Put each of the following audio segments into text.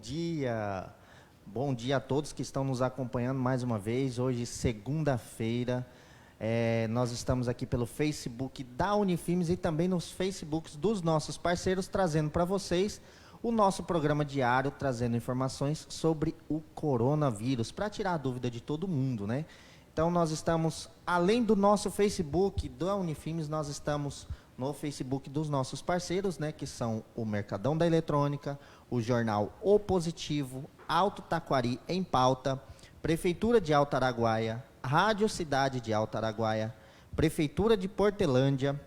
dia! Bom dia a todos que estão nos acompanhando mais uma vez. Hoje, segunda-feira, nós estamos aqui pelo Facebook da Unifimes e também nos Facebooks dos nossos parceiros, trazendo para vocês o nosso programa diário, trazendo informações sobre o coronavírus, para tirar a dúvida de todo mundo, né? Então, nós estamos, além do nosso Facebook da Unifimes, nós estamos no Facebook dos nossos parceiros, né, que são o Mercadão da Eletrônica, o jornal O Positivo, Alto Taquari em Pauta, Prefeitura de Alto Araguaia, Rádio Cidade de Alto Araguaia, Prefeitura de Portelândia,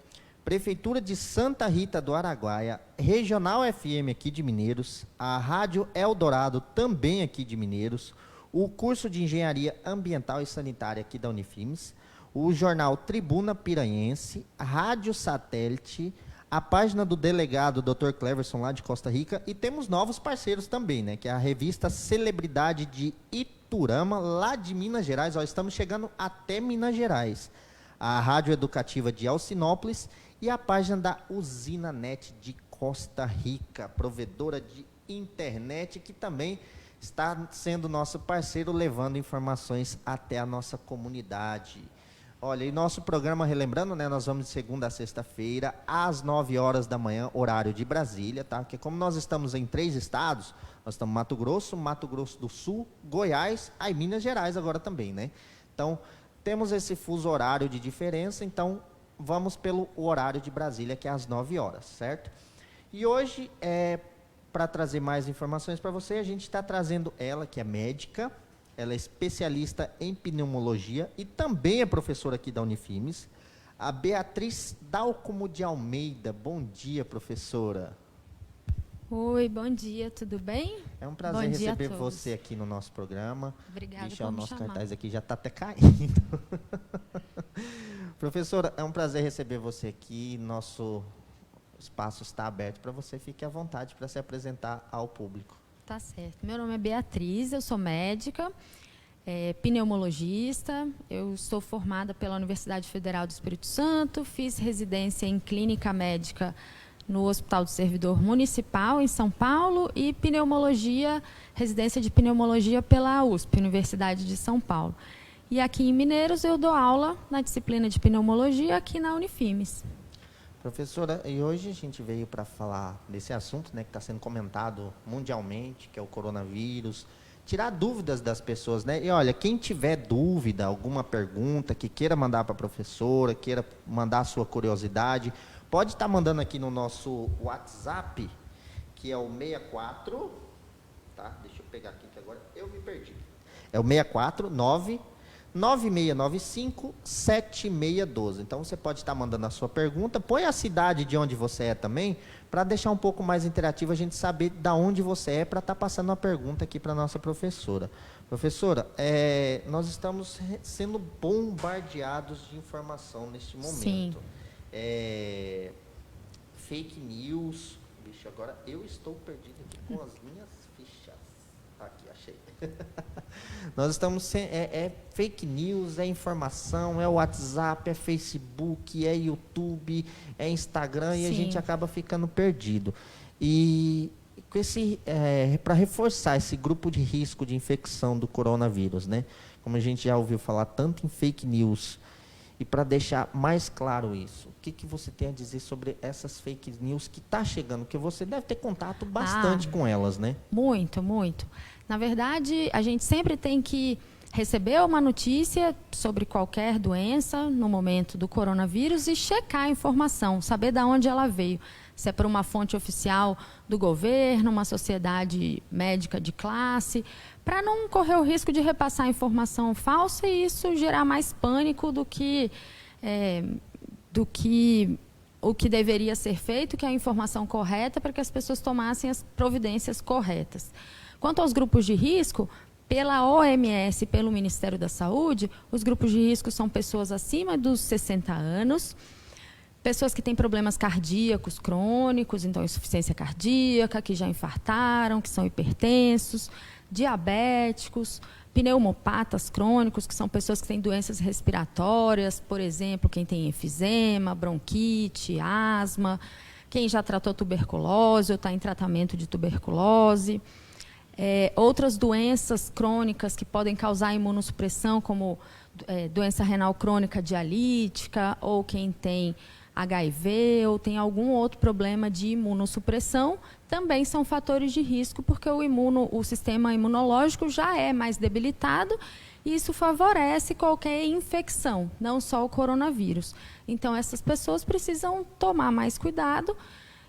Prefeitura de Santa Rita do Araguaia, Regional FM aqui de Mineiros, a Rádio Eldorado também aqui de Mineiros, o curso de Engenharia Ambiental e Sanitária aqui da Unifimes, o jornal Tribuna Piranhense, a Rádio Satélite, a página do delegado Dr. Cleverson lá de Costa Rica, e temos novos parceiros também, né, que é a revista Celebridade de Iturama, lá de Minas Gerais. Ó, estamos chegando até Minas Gerais. A Rádio Educativa de Alcinópolis e a página da Usina Net de Costa Rica, provedora de internet, que também está sendo nosso parceiro, levando informações até a nossa comunidade. Olha, e nosso programa, relembrando, né, nós vamos de segunda a sexta-feira, às 9 horas da manhã, horário de Brasília, tá? Porque como nós estamos em 3 estados, nós estamos Mato Grosso do Sul, Goiás, aí Minas Gerais agora também, né? Então, temos esse fuso horário de diferença, então vamos pelo horário de Brasília, que é às 9 horas, certo? E hoje, para trazer mais informações para você, a gente está trazendo ela, que é médica. Ela é especialista em pneumologia e também é professora aqui da Unifimes, a Beatriz Dalcomo de Almeida. Bom dia, professora. Oi, bom dia, tudo bem? É um prazer receber você aqui no nosso programa. Obrigada por por o me nosso chamar. cartaz aqui já está até caindo. Professora, é um prazer receber você aqui. Nosso espaço está aberto para você. Fique à vontade para se apresentar ao público. Tá certo. Meu nome é Beatriz, eu sou médica, pneumologista. Eu sou formada pela Universidade Federal do Espírito Santo, fiz residência em clínica médica no Hospital do Servidor Municipal, em São Paulo, e pneumologia, residência de pneumologia pela USP, Universidade de São Paulo. E aqui em Mineiros eu dou aula na disciplina de pneumologia aqui na Unifimes. Professora, e hoje a gente veio para falar desse assunto, né, que está sendo comentado mundialmente, que é o coronavírus, tirar dúvidas das pessoas, né? E olha, quem tiver dúvida, alguma pergunta que queira mandar para a professora, queira mandar a sua curiosidade, pode estar mandando aqui no nosso WhatsApp, que é o 64, tá? Deixa eu pegar aqui que agora eu me perdi. É o 649 9695-7612. Então, você pode estar mandando a sua pergunta. Põe a cidade de onde você é também, para deixar um pouco mais interativo, a gente saber de onde você é, para estar passando uma pergunta aqui para a nossa professora. Professora, nós estamos sendo bombardeados de informação neste momento. Sim. Fake news. Bicho, agora eu estou perdido aqui com as minhas fichas. Aqui, achei. Nós estamos fake news, é informação, é WhatsApp, é Facebook, é YouTube, é Instagram. Sim. E a gente acaba ficando perdido. E com para reforçar esse grupo de risco de infecção do coronavírus, né? Como a gente já ouviu falar tanto em fake news, e para deixar mais claro isso, o que você tem a dizer sobre essas fake news que está chegando? Porque você deve ter contato bastante com elas, né? Muito, muito. Na verdade, a gente sempre tem que receber uma notícia sobre qualquer doença no momento do coronavírus e checar a informação, saber de onde ela veio. Se é por uma fonte oficial do governo, uma sociedade médica de classe, para não correr o risco de repassar informação falsa e isso gerar mais pânico do que o que deveria ser feito, que é a informação correta, para que as pessoas tomassem as providências corretas. Quanto aos grupos de risco, pela OMS e pelo Ministério da Saúde, os grupos de risco são pessoas acima dos 60 anos, pessoas que têm problemas cardíacos crônicos, então insuficiência cardíaca, que já infartaram, que são hipertensos, diabéticos, pneumopatas crônicos, que são pessoas que têm doenças respiratórias, por exemplo, quem tem enfisema, bronquite, asma, quem já tratou tuberculose ou está em tratamento de tuberculose. Outras doenças crônicas que podem causar imunossupressão, como doença renal crônica dialítica, ou quem tem HIV, ou tem algum outro problema de imunossupressão, também são fatores de risco, porque o sistema imunológico já é mais debilitado, e isso favorece qualquer infecção, não só o coronavírus. Então, essas pessoas precisam tomar mais cuidado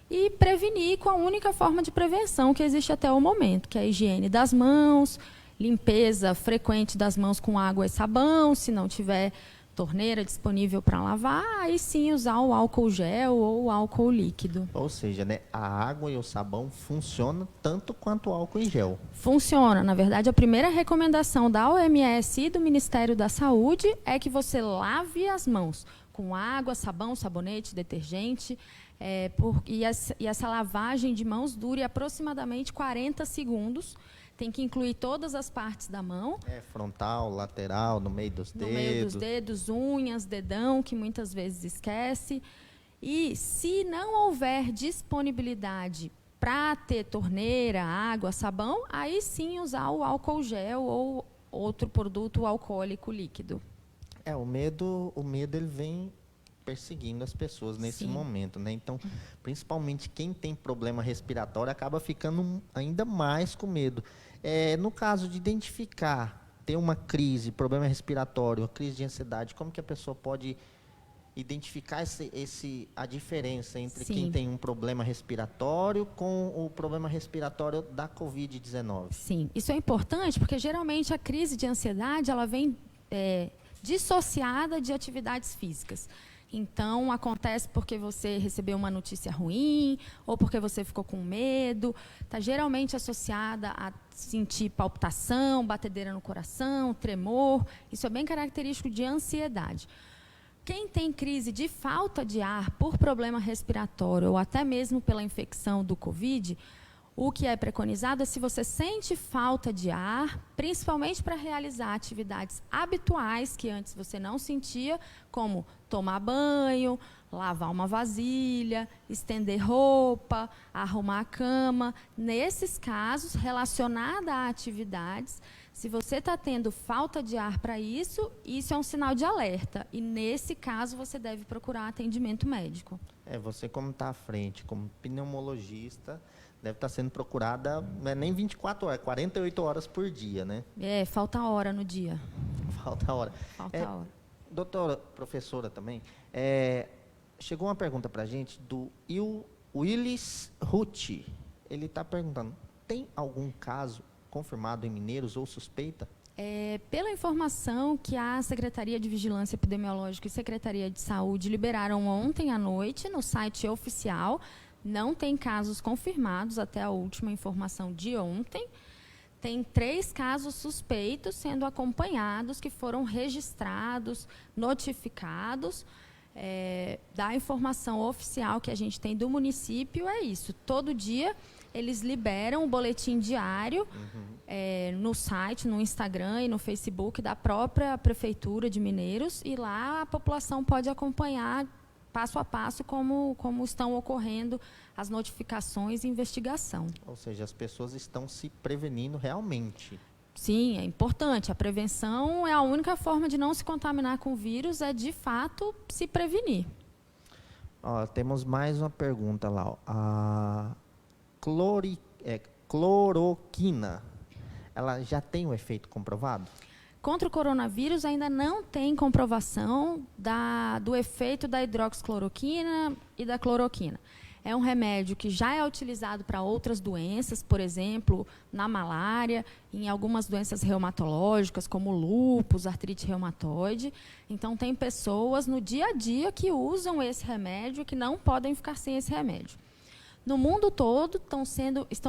e prevenir com a única forma de prevenção que existe até o momento, que é a higiene das mãos, limpeza frequente das mãos com água e sabão, se não tiver torneira disponível para lavar, aí sim usar o álcool gel ou o álcool líquido. Ou seja, né, a água e o sabão funcionam tanto quanto o álcool em gel. Funciona. Na verdade, a primeira recomendação da OMS e do Ministério da Saúde é que você lave as mãos com água, sabão, sabonete, detergente, e essa lavagem de mãos dure aproximadamente 40 segundos. Tem que incluir todas as partes da mão. Frontal, lateral, no meio dos dedos. No meio dos dedos, unhas, dedão, que muitas vezes esquece. E se não houver disponibilidade para ter torneira, água, sabão, aí sim usar o álcool gel ou outro produto alcoólico líquido. O medo ele vem perseguindo as pessoas nesse momento, né? Então, principalmente quem tem problema respiratório acaba ficando ainda mais com medo. No caso de identificar, ter uma crise, problema respiratório, uma crise de ansiedade, como que a pessoa pode identificar a diferença entre quem tem um problema respiratório com o problema respiratório da Covid-19? Sim, isso é importante porque geralmente a crise de ansiedade ela vem dissociada de atividades físicas. Então, acontece porque você recebeu uma notícia ruim ou porque você ficou com medo. Está geralmente associada a sentir palpitação, batedeira no coração, tremor. Isso é bem característico de ansiedade. Quem tem crise de falta de ar por problema respiratório ou até mesmo pela infecção do Covid, o que é preconizado é se você sente falta de ar, principalmente para realizar atividades habituais que antes você não sentia, como tomar banho, lavar uma vasilha, estender roupa, arrumar a cama. Nesses casos, relacionada a atividades, se você está tendo falta de ar para isso, isso é um sinal de alerta. E, nesse caso, você deve procurar atendimento médico. Você, como está à frente, como pneumologista, deve estar sendo procurada, não é nem 24 horas, 48 horas por dia, né? Falta hora no dia. Falta hora. Falta hora. Doutora, professora também, chegou uma pergunta para a gente do Willis Ruth. Ele está perguntando, tem algum caso confirmado em Mineiros ou suspeita? Pela informação que a Secretaria de Vigilância Epidemiológica e Secretaria de Saúde liberaram ontem à noite no site oficial, não tem casos confirmados até a última informação de ontem. Tem 3 casos suspeitos sendo acompanhados, que foram registrados, notificados. Da informação oficial que a gente tem do município, é isso. Todo dia eles liberam o boletim diário no site, no Instagram e no Facebook da própria Prefeitura de Mineiros, e lá a população pode acompanhar passo a passo como estão ocorrendo as notificações e investigação. Ou seja, as pessoas estão se prevenindo realmente. Sim, é importante. A prevenção é a única forma de não se contaminar com o vírus, é de fato se prevenir. Temos mais uma pergunta lá. A cloroquina, ela já tem um efeito comprovado? Contra o coronavírus ainda não tem comprovação do efeito da hidroxicloroquina e da cloroquina. É um remédio que já é utilizado para outras doenças, por exemplo, na malária, em algumas doenças reumatológicas, como lúpus, artrite reumatoide. Então, tem pessoas no dia a dia que usam esse remédio e que não podem ficar sem esse remédio. No mundo todo, estão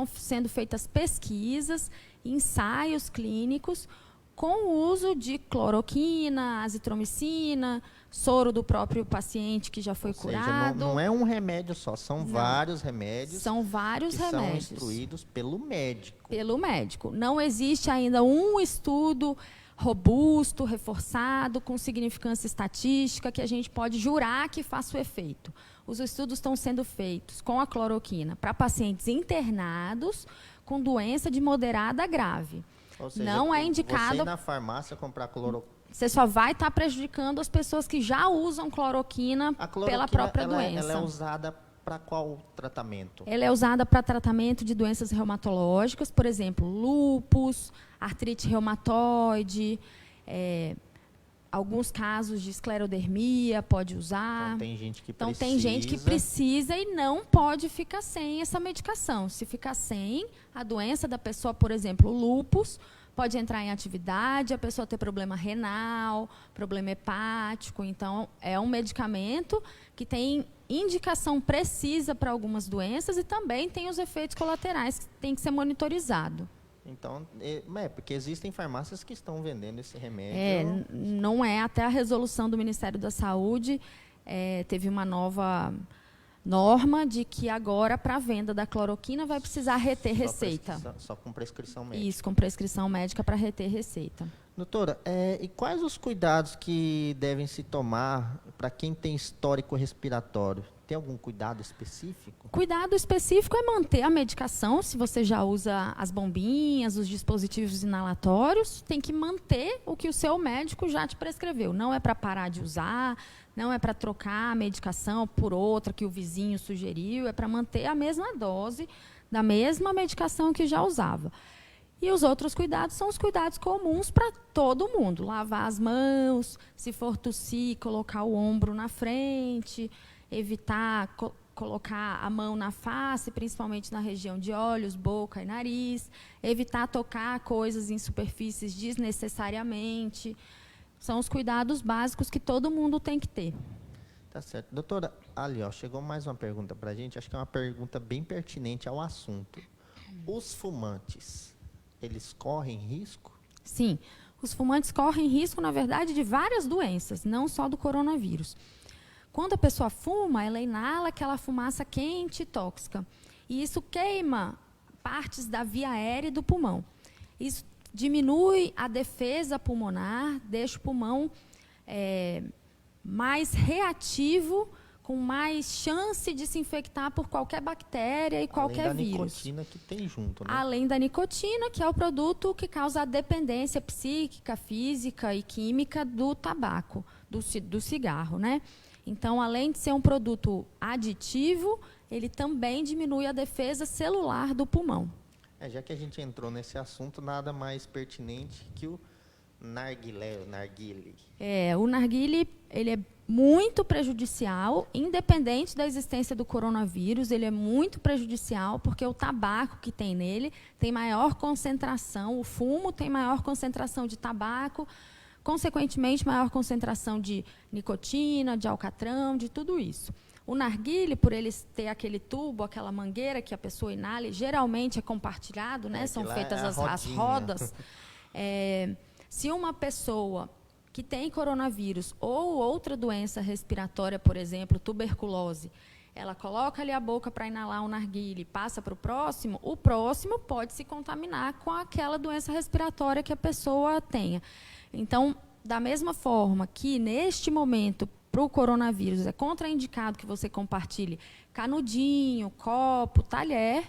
sendo feitas pesquisas, ensaios clínicos, com o uso de cloroquina, azitromicina, soro do próprio paciente que já foi curado. Não é um remédio só, são vários remédios. São vários remédios. São instruídos pelo médico. Pelo médico. Não existe ainda um estudo robusto, reforçado, com significância estatística, que a gente pode jurar que faça o efeito. Os estudos estão sendo feitos com a cloroquina para pacientes internados, com doença de moderada a grave. Ou seja, não é você indicado. ir na farmácia comprar cloroquina. Você só vai estar prejudicando as pessoas que já usam cloroquina, pela própria doença. Ela é usada para qual tratamento? Ela é usada para tratamento de doenças reumatológicas, por exemplo, lúpus, artrite reumatoide, alguns casos de esclerodermia pode usar. Então tem gente que precisa e não pode ficar sem essa medicação. Se ficar sem, a doença da pessoa, por exemplo, o lúpus, pode entrar em atividade, a pessoa ter problema renal, problema hepático. Então, é um medicamento que tem indicação precisa para algumas doenças e também tem os efeitos colaterais que tem que ser monitorizado. Então, porque existem farmácias que estão vendendo esse remédio. Não é. Até a resolução do Ministério da Saúde teve uma nova norma de que agora, para a venda da cloroquina, vai precisar reter receita. Só com prescrição médica. Isso, com prescrição médica para reter receita. Doutora, e quais os cuidados que devem se tomar para quem tem histórico respiratório? Tem algum cuidado específico? Cuidado específico é manter a medicação. Se você já usa as bombinhas, os dispositivos inalatórios, tem que manter o que o seu médico já te prescreveu. Não é para parar de usar, não é para trocar a medicação por outra que o vizinho sugeriu, é para manter a mesma dose da mesma medicação que já usava. E os outros cuidados são os cuidados comuns para todo mundo. Lavar as mãos, se for tossir, colocar o ombro na frente, evitar colocar a mão na face, principalmente na região de olhos, boca e nariz, evitar tocar coisas em superfícies desnecessariamente. São os cuidados básicos que todo mundo tem que ter. Tá certo. Doutora, ali, chegou mais uma pergunta para a gente, acho que é uma pergunta bem pertinente ao assunto. Os fumantes, eles correm risco? Sim, os fumantes correm risco, na verdade, de várias doenças, não só do coronavírus. Quando a pessoa fuma, ela inala aquela fumaça quente e tóxica. E isso queima partes da via aérea e do pulmão. Isso diminui a defesa pulmonar, deixa o pulmão mais reativo, com mais chance de se infectar por qualquer bactéria e qualquer vírus. Além da nicotina que tem junto, né? Além da nicotina, que é o produto que causa a dependência psíquica, física e química do tabaco, do cigarro, né? Então, além de ser um produto aditivo, ele também diminui a defesa celular do pulmão. Já que a gente entrou nesse assunto, nada mais pertinente que o narguilé, o narguile. O narguile, ele é muito prejudicial, independente da existência do coronavírus, ele é muito prejudicial porque o tabaco que tem nele tem maior concentração, o fumo tem maior concentração de tabaco, consequentemente, maior concentração de nicotina, de alcatrão, de tudo isso. O narguile, por ele ter aquele tubo, aquela mangueira que a pessoa inala, geralmente é compartilhado, né? São feitas as rodas. Se uma pessoa que tem coronavírus ou outra doença respiratória, por exemplo, tuberculose, ela coloca ali a boca para inalar um narguile e passa para o próximo pode se contaminar com aquela doença respiratória que a pessoa tenha. Então, da mesma forma que, neste momento, para o coronavírus, é contraindicado que você compartilhe canudinho, copo, talher,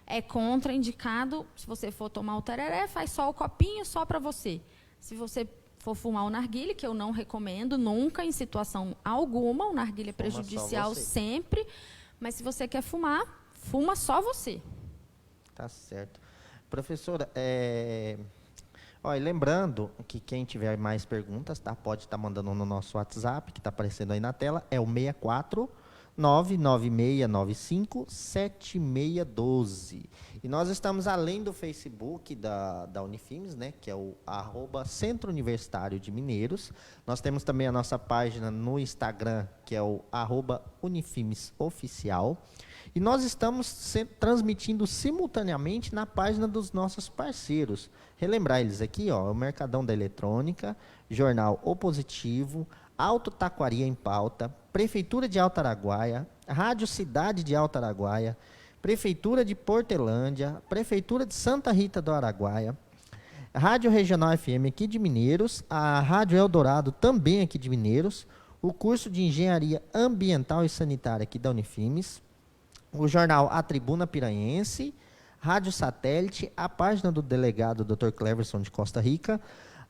é contraindicado, se você for tomar o tereré, faz só o copinho, só para você. Se você for fumar o narguilé, que eu não recomendo nunca, em situação alguma, o narguilé é prejudicial sempre, mas se você quer fumar, fuma só você. Tá certo. Professora, e lembrando que quem tiver mais perguntas, pode estar mandando no nosso WhatsApp, que está aparecendo aí na tela, é o 64 99695 7612. E nós estamos além do Facebook da Unifimes, né, que é o @Centro Universitário de Mineiros. Nós temos também a nossa página no Instagram, que é o @UnifimesOficial. E nós estamos transmitindo simultaneamente na página dos nossos parceiros. Relembrar eles aqui, o Mercadão da Eletrônica, Jornal O Positivo, Alto Taquaria em Pauta, Prefeitura de Alto Araguaia, Rádio Cidade de Alto Araguaia, Prefeitura de Portelândia, Prefeitura de Santa Rita do Araguaia, Rádio Regional FM aqui de Mineiros, a Rádio Eldorado também aqui de Mineiros, o curso de Engenharia Ambiental e Sanitária aqui da Unifimes, o jornal A Tribuna Piranhense, Rádio Satélite, a página do delegado Dr. Cleverson de Costa Rica,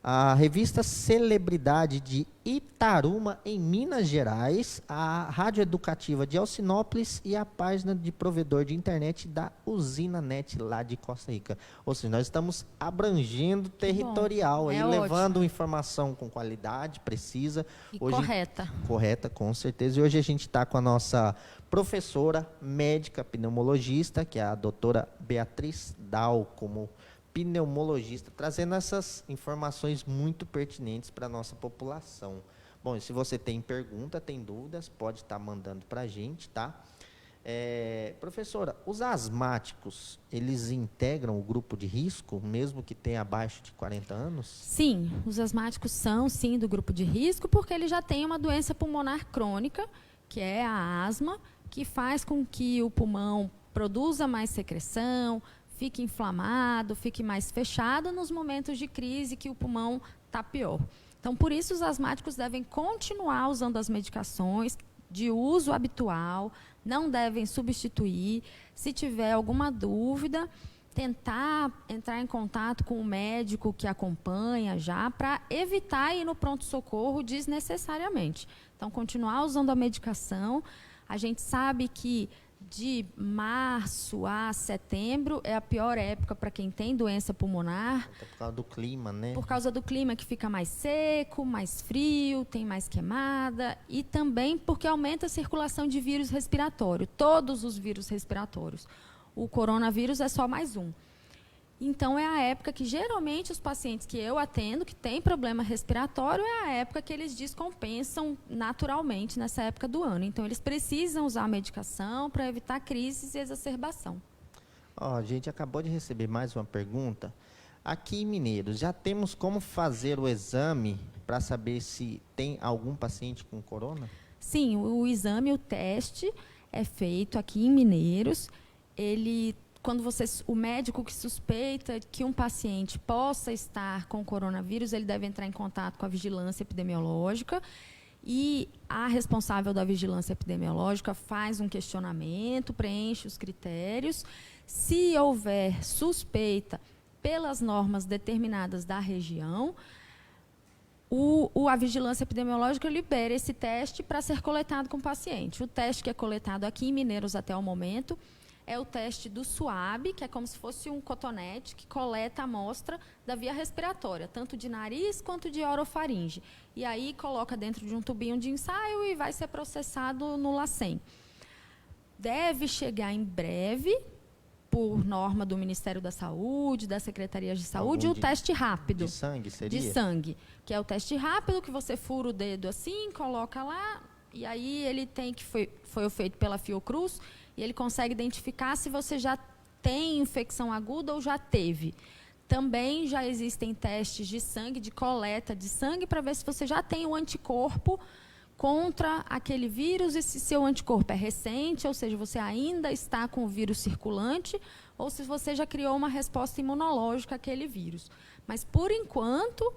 a revista Celebridade de Itaruma, em Minas Gerais, a Rádio Educativa de Alcinópolis e a página de provedor de internet da Usina Net, lá de Costa Rica. Ou seja, nós estamos abrangendo territorial, aí, levando informação com qualidade, precisa. E hoje, correta. Correta, com certeza. E hoje a gente está com a nossa professora médica pneumologista, que é a doutora Beatriz Dal, como pneumologista, trazendo essas informações muito pertinentes para a nossa população. Bom, e se você tem pergunta, tem dúvidas, pode estar mandando para a gente, tá? Professora, os asmáticos, eles integram o grupo de risco, mesmo que tenha abaixo de 40 anos? Sim, os asmáticos são, sim, do grupo de risco, porque ele já tem uma doença pulmonar crônica, que é a asma, que faz com que o pulmão produza mais secreção, fique inflamado, fique mais fechado nos momentos de crise que o pulmão está pior. Então, por isso, os asmáticos devem continuar usando as medicações de uso habitual, não devem substituir. Se tiver alguma dúvida, tentar entrar em contato com o médico que acompanha já, para evitar ir no pronto-socorro desnecessariamente. Então, continuar usando a medicação. A gente sabe que de março a setembro é a pior época para quem tem doença pulmonar. Por causa do clima, né? Por causa do clima, que fica mais seco, mais frio, tem mais queimada. E também porque aumenta a circulação de vírus respiratório. Todos os vírus respiratórios. O coronavírus é só mais um. Então, é a época que, geralmente, os pacientes que eu atendo, que têm problema respiratório, é a época que eles descompensam naturalmente nessa época do ano. Então, eles precisam usar a medicação para evitar crises e exacerbação. A gente acabou de receber mais uma pergunta. Aqui em Mineiros, já temos como fazer o exame para saber se tem algum paciente com corona? Sim, o exame, o teste é feito aqui em Mineiros. Quando o médico que suspeita que um paciente possa estar com coronavírus, ele deve entrar em contato com a vigilância epidemiológica e a responsável da vigilância epidemiológica faz um questionamento, preenche os critérios. Se houver suspeita pelas normas determinadas da região, a vigilância epidemiológica libera esse teste para ser coletado com o paciente. O teste que é coletado aqui em Mineiros até o momento é o teste do SUAB, que é como se fosse um cotonete que coleta a amostra da via respiratória, tanto de nariz quanto de orofaringe. E aí coloca dentro de um tubinho de ensaio e vai ser processado no LACEN. Deve chegar em breve, por norma do Ministério da Saúde, da Secretaria de Saúde, o teste rápido. De sangue, seria? De sangue, que é o teste rápido, que você fura o dedo assim, coloca lá, e aí ele foi feito pela Fiocruz, e ele consegue identificar se você já tem infecção aguda ou já teve. Também já existem testes de sangue, de coleta de sangue, para ver se você já tem o anticorpo contra aquele vírus e se seu anticorpo é recente, ou seja, você ainda está com o vírus circulante, ou se você já criou uma resposta imunológica àquele vírus. Mas, por enquanto,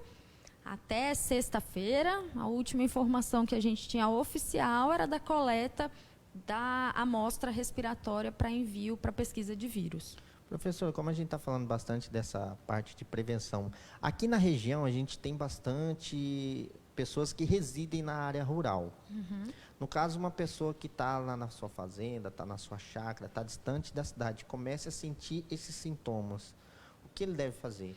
até sexta-feira, a última informação que a gente tinha oficial era da coleta da amostra respiratória para envio para pesquisa de vírus. Professor, como a gente está falando bastante dessa parte de prevenção, aqui na região a gente tem bastante pessoas que residem na área rural. Uhum. No caso, uma pessoa que está lá na sua fazenda, está na sua chácara, está distante da cidade, começa a sentir esses sintomas, o que ele deve fazer?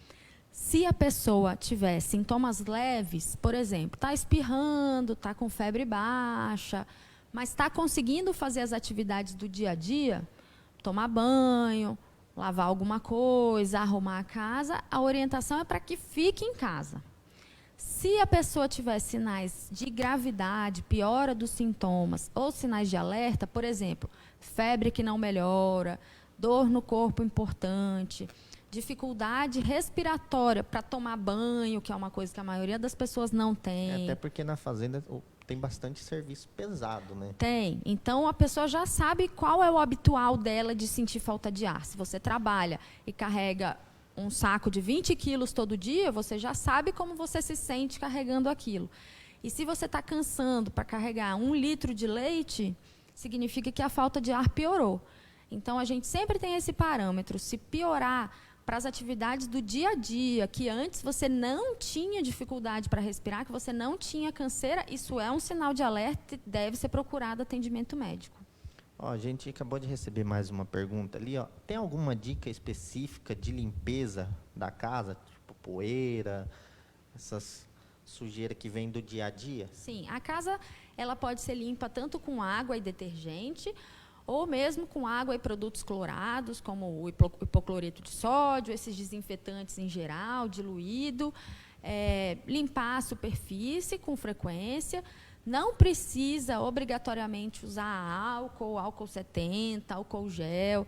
Se a pessoa tiver sintomas leves, por exemplo, está espirrando, está com febre baixa, mas está conseguindo fazer as atividades do dia a dia, tomar banho, lavar alguma coisa, arrumar a casa, a orientação é para que fique em casa. Se a pessoa tiver sinais de gravidade, piora dos sintomas ou sinais de alerta, por exemplo, febre que não melhora, dor no corpo importante, dificuldade respiratória para tomar banho, que é uma coisa que a maioria das pessoas não tem. Até porque na fazenda tem bastante serviço pesado, né? Tem. Então, a pessoa já sabe qual é o habitual dela de sentir falta de ar. Se você trabalha e carrega um saco de 20 quilos todo dia, você já sabe como você se sente carregando aquilo. E se você está cansando para carregar 1 litro de leite, significa que a falta de ar piorou. Então, a gente sempre tem esse parâmetro. Se piorar para as atividades do dia a dia, que antes você não tinha dificuldade para respirar, que você não tinha canseira, isso é um sinal de alerta e deve ser procurado atendimento médico. Ó, a gente acabou de receber mais uma pergunta ali. Ó. Tem alguma dica específica de limpeza da casa? Tipo poeira, essas sujeiras que vem do dia a dia? Sim, a casa ela pode ser limpa tanto com água e detergente, ou mesmo com água e produtos clorados, como o hipocloreto de sódio, esses desinfetantes em geral, diluído. Limpar a superfície com frequência. Não precisa obrigatoriamente usar álcool 70, álcool gel.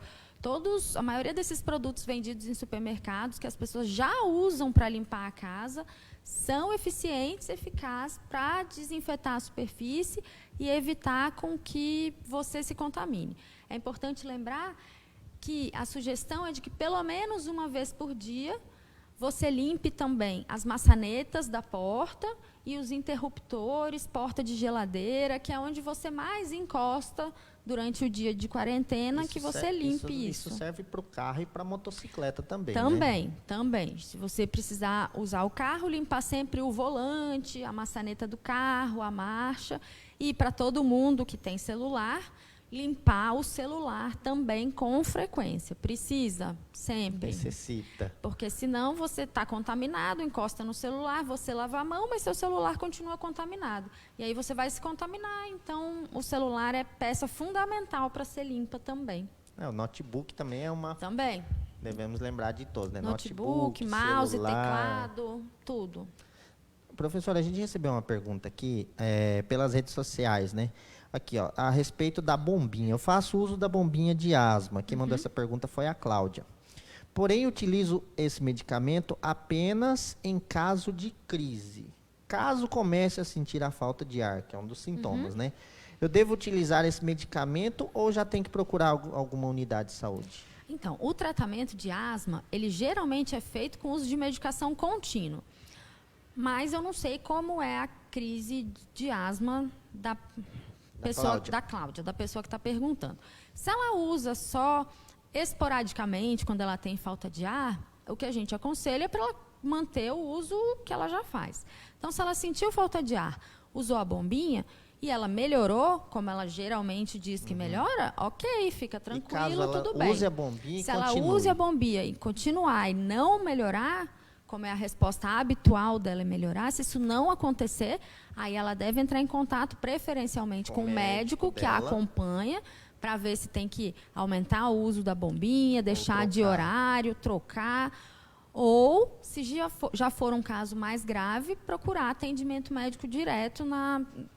A maioria desses produtos vendidos em supermercados, que as pessoas já usam para limpar a casa, são eficientes, eficazes para desinfetar a superfície e evitar com que você se contamine. É importante lembrar que a sugestão é de que pelo menos uma vez por dia você limpe também as maçanetas da porta e os interruptores, porta de geladeira, que é onde você mais encosta durante o dia de quarentena, que você limpe isso. Isso serve para o carro e para a motocicleta também, Também. Se você precisar usar o carro, limpar sempre o volante, a maçaneta do carro, a marcha. E para todo mundo que tem celular, limpar o celular também com frequência. Precisa, sempre. Necessita. Porque senão você está contaminado, encosta no celular, você lava a mão, mas seu celular continua contaminado. E aí você vai se contaminar. Então, o celular é peça fundamental para ser limpa também. O notebook também é uma... Também. Devemos lembrar de todos, né? Notebook, mouse, celular, teclado, tudo. Professora, a gente recebeu uma pergunta aqui pelas redes sociais, né? Aqui, ó, a respeito da bombinha. Eu faço uso da bombinha de asma. Quem mandou essa pergunta foi a Cláudia. Porém, utilizo esse medicamento apenas em caso de crise. Caso comece a sentir a falta de ar, que é um dos sintomas, né? Eu devo utilizar esse medicamento ou já tem que procurar alguma unidade de saúde? Então, o tratamento de asma, ele geralmente é feito com uso de medicação contínua. Mas eu não sei como é a crise de asma da Cláudia, da pessoa que está perguntando. Se ela usa só esporadicamente, quando ela tem falta de ar, o que a gente aconselha é para ela manter o uso que ela já faz. Então, se ela sentiu falta de ar, usou a bombinha e ela melhorou, como ela geralmente diz que melhora, ok, fica tranquilo, tudo bem. Use a bombinha se ela use a bombinha e continuar e não melhorar, como é a resposta habitual dela é melhorar, se isso não acontecer, aí ela deve entrar em contato preferencialmente com o médico que a acompanha, para ver se tem que aumentar o uso da bombinha, deixar de horário, trocar, ou, se já for um caso mais grave, procurar atendimento médico direto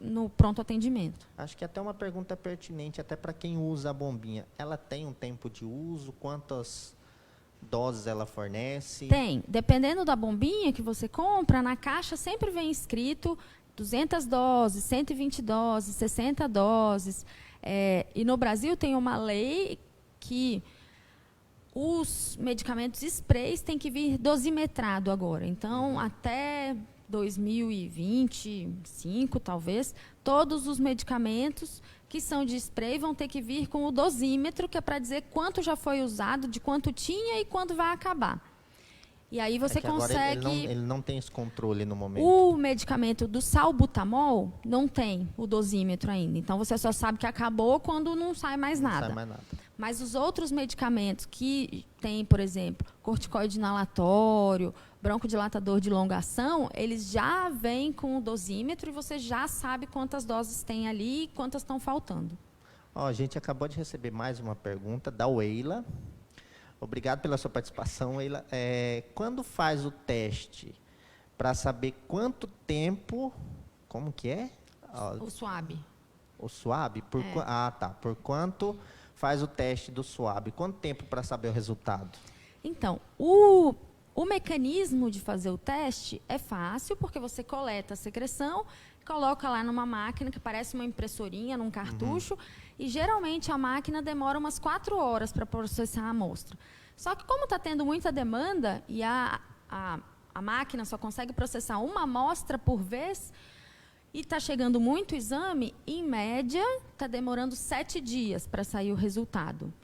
no pronto atendimento. Acho que até uma pergunta pertinente, até para quem usa a bombinha. Ela tem um tempo de uso? Quantas doses ela fornece? Tem. Dependendo da bombinha que você compra, na caixa sempre vem escrito 200 doses, 120 doses, 60 doses. E no Brasil tem uma lei que os medicamentos sprays têm que vir dosimetrado agora. Então, até 2025, talvez, todos os medicamentos que são de spray vão ter que vir com o dosímetro, que é para dizer quanto já foi usado, de quanto tinha e quando vai acabar. E aí você consegue... Ele não tem esse controle no momento. O medicamento do salbutamol não tem o dosímetro ainda. Então, você só sabe que acabou quando não sai mais nada. Não sai mais nada. Mas os outros medicamentos que tem, por exemplo, corticoide inalatório, broncodilatador de longa ação, eles já vêm com o dosímetro e você já sabe quantas doses tem ali e quantas estão faltando. A gente acabou de receber mais uma pergunta da Weila. Obrigado pela sua participação, Weila. Quando faz o teste para saber quanto tempo... Como que é? O SWAB. O SWAB? Por quanto faz o teste do SWAB? Quanto tempo para saber o resultado? Então, o mecanismo de fazer o teste é fácil, porque você coleta a secreção, coloca lá numa máquina que parece uma impressorinha, num cartucho, e geralmente a máquina demora umas 4 horas para processar a amostra. Só que como está tendo muita demanda e a máquina só consegue processar uma amostra por vez, e está chegando muito exame, em média, está demorando 7 dias para sair o resultado.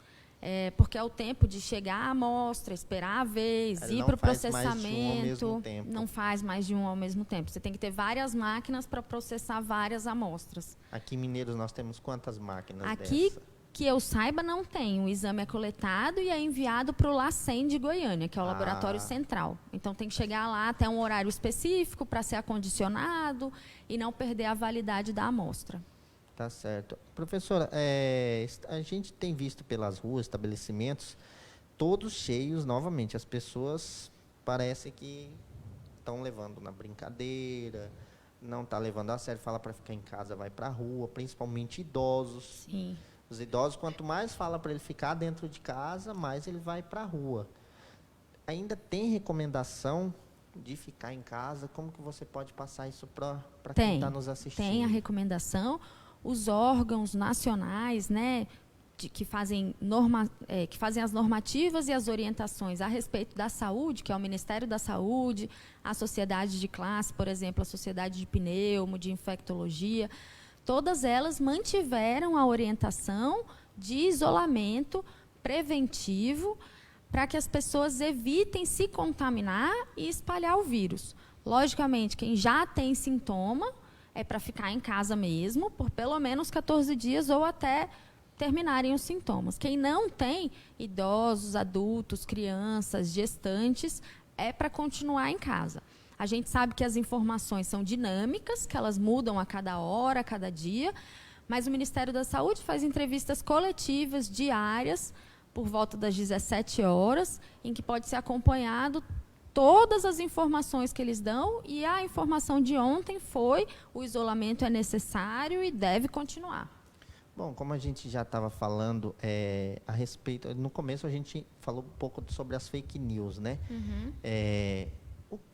porque é o tempo de chegar a amostra, esperar a vez, ir para o processamento. Não faz mais de um ao mesmo tempo. Você tem que ter várias máquinas para processar várias amostras. Aqui em Mineiros nós temos quantas máquinas aqui, dessa? Que eu saiba, não tem. O exame é coletado e é enviado para o LACEN de Goiânia, que é o laboratório central. Então, tem que chegar lá até um horário específico para ser acondicionado e não perder a validade da amostra. Tá certo. Professora, a gente tem visto pelas ruas, estabelecimentos, todos cheios novamente. As pessoas parecem que estão levando na brincadeira, não está levando a sério, fala para ficar em casa, vai para a rua, principalmente idosos. Sim. Os idosos, quanto mais fala para ele ficar dentro de casa, mais ele vai para a rua. Ainda tem recomendação de ficar em casa? Como que você pode passar isso para quem está nos assistindo? Tem a recomendação. Os órgãos nacionais, né, que fazem as normativas e as orientações a respeito da saúde, que é o Ministério da Saúde, a sociedade de classe, por exemplo, a sociedade de pneumo, de infectologia, todas elas mantiveram a orientação de isolamento preventivo para que as pessoas evitem se contaminar e espalhar o vírus. Logicamente, quem já tem sintoma é para ficar em casa mesmo, por pelo menos 14 dias ou até terminarem os sintomas. Quem não tem, idosos, adultos, crianças, gestantes, é para continuar em casa. A gente sabe que as informações são dinâmicas, que elas mudam a cada hora, a cada dia, mas o Ministério da Saúde faz entrevistas coletivas diárias, por volta das 17 horas, em que pode ser acompanhado todas as informações que eles dão, e a informação de ontem foi: o isolamento é necessário e deve continuar. Bom, como a gente já estava falando a respeito, no começo a gente falou um pouco sobre as fake news, né? Uhum.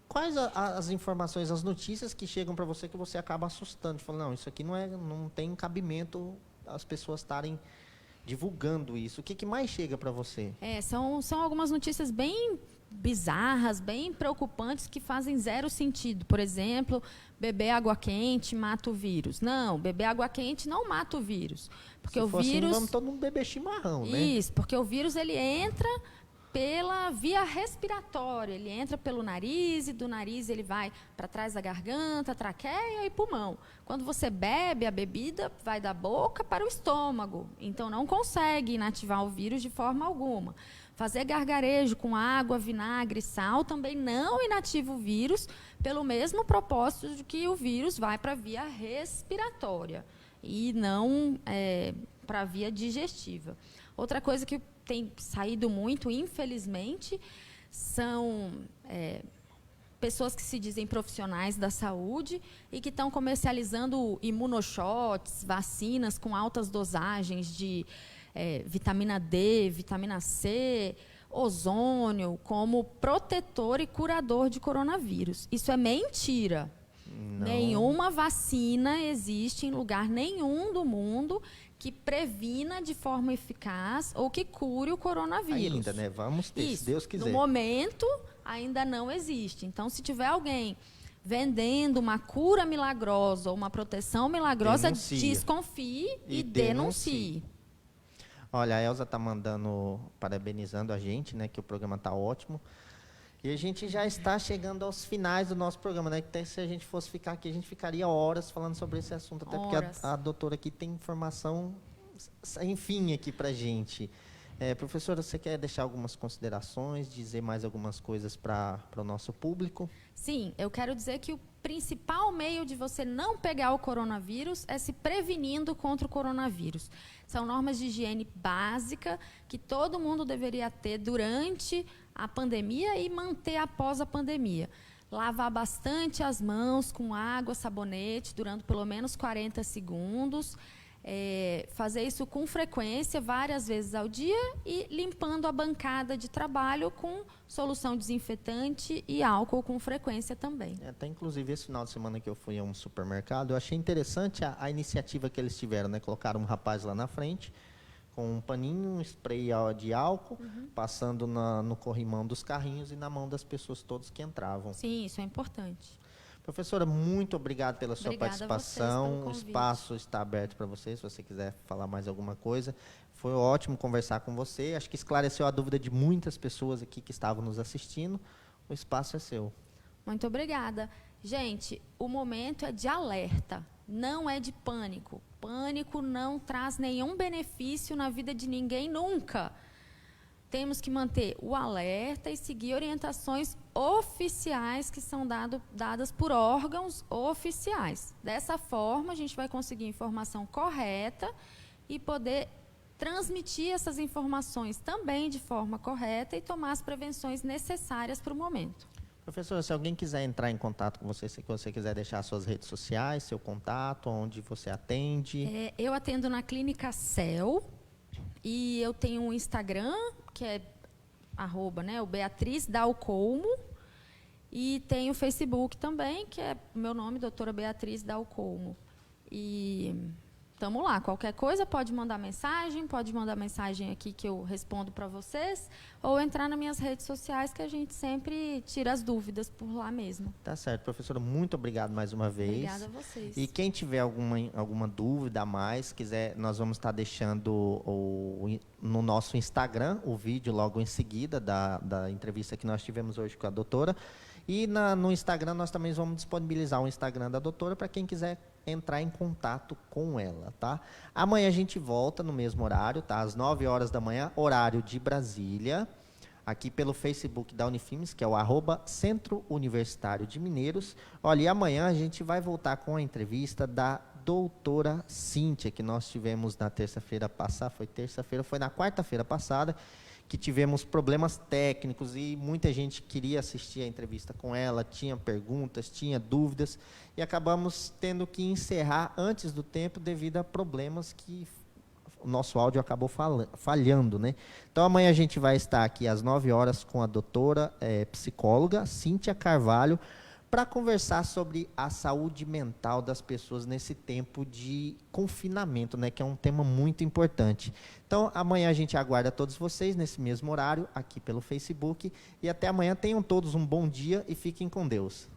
Quais as informações, as notícias que chegam para você que você acaba assustando? Falando, não, isso aqui não tem cabimento as pessoas estarem divulgando isso. O que mais chega para você? São algumas notícias bem bizarras, bem preocupantes, que fazem zero sentido. Por exemplo, beber água quente mata o vírus. Não, beber água quente não mata o vírus. Porque o vírus... assim, vamos todo mundo beber chimarrão, né? Isso, porque o vírus ele entra pela via respiratória, ele entra pelo nariz, e do nariz ele vai para trás da garganta, traqueia e pulmão. Quando você bebe, a bebida vai da boca para o estômago, então não consegue inativar o vírus de forma alguma. Fazer gargarejo com água, vinagre, sal também não inativa o vírus, pelo mesmo propósito de que o vírus vai para a via respiratória e não para a via digestiva. Outra coisa que tem saído muito, infelizmente, são pessoas que se dizem profissionais da saúde e que estão comercializando imunoshots, vacinas com altas dosagens de vitamina D, vitamina C, ozônio, como protetor e curador de coronavírus. Isso é mentira. Não. Nenhuma vacina existe em lugar nenhum do mundo que previna de forma eficaz ou que cure o coronavírus. Ainda, né? Vamos ter, isso, se Deus quiser. No momento, ainda não existe. Então, se tiver alguém vendendo uma cura milagrosa ou uma proteção milagrosa, desconfie e denuncie. Olha, a Elza está parabenizando a gente, né? Que o programa está ótimo. E a gente já está chegando aos finais do nosso programa, né? Que se a gente fosse ficar aqui, a gente ficaria horas falando sobre esse assunto. Até porque a doutora aqui tem informação, enfim, aqui para a gente. Professora, você quer deixar algumas considerações, dizer mais algumas coisas para o nosso público? Sim, eu quero dizer que o principal meio de você não pegar o coronavírus é se prevenindo contra o coronavírus. São normas de higiene básica que todo mundo deveria ter durante a pandemia e manter após a pandemia. Lavar bastante as mãos com água, sabonete, durante pelo menos 40 segundos. Fazer isso com frequência, várias vezes ao dia, e limpando a bancada de trabalho com solução desinfetante e álcool com frequência também. Até inclusive esse final de semana que eu fui a um supermercado, eu achei interessante a iniciativa que eles tiveram, né? Colocaram um rapaz lá na frente com um paninho, um spray de álcool, passando no corrimão dos carrinhos e na mão das pessoas todas que entravam. Sim, isso é importante. Professora, muito obrigado pela sua Obrigada participação. A vocês pelo convite. O espaço está aberto para você, se você quiser falar mais alguma coisa. Foi ótimo conversar com você. Acho que esclareceu a dúvida de muitas pessoas aqui que estavam nos assistindo. O espaço é seu. Muito obrigada. Gente, o momento é de alerta, não é de pânico. Pânico não traz nenhum benefício na vida de ninguém nunca. Temos que manter o alerta e seguir orientações oficiais que são dadas por órgãos oficiais. Dessa forma, a gente vai conseguir informação correta e poder transmitir essas informações também de forma correta e tomar as prevenções necessárias para o momento. Professora, se alguém quiser entrar em contato com você, se você quiser deixar suas redes sociais, seu contato, onde você atende. Eu atendo na Clínica Cell e eu tenho um Instagram, que é @, o Beatriz Dalcolmo, e tem o Facebook também, que é meu nome, doutora Beatriz Dalcolmo. E estamos lá, qualquer coisa pode mandar mensagem aqui que eu respondo para vocês, ou entrar nas minhas redes sociais que a gente sempre tira as dúvidas por lá mesmo. Tá certo, professora, muito obrigado mais uma vez. Obrigada a vocês. E quem tiver alguma dúvida a mais, quiser, nós vamos estar deixando no nosso Instagram o vídeo logo em seguida da entrevista que nós tivemos hoje com a doutora. E no Instagram nós também vamos disponibilizar o Instagram da doutora para quem quiser entrar em contato com ela, tá? Amanhã a gente volta no mesmo horário, tá? Às 9 horas da manhã, horário de Brasília, aqui pelo Facebook da Unifimes, que é o @Centro Universitário de Mineiros. Olha, e amanhã a gente vai voltar com a entrevista da doutora Cíntia, que nós tivemos na terça-feira passada, foi na quarta-feira passada, que tivemos problemas técnicos e muita gente queria assistir a entrevista com ela, tinha perguntas, tinha dúvidas, e acabamos tendo que encerrar antes do tempo devido a problemas que o nosso áudio acabou falhando, né? Então amanhã a gente vai estar aqui às 9 horas com a doutora psicóloga Cíntia Carvalho, para conversar sobre a saúde mental das pessoas nesse tempo de confinamento, né, que é um tema muito importante. Então, amanhã a gente aguarda todos vocês nesse mesmo horário, aqui pelo Facebook. E até amanhã. Tenham todos um bom dia e fiquem com Deus.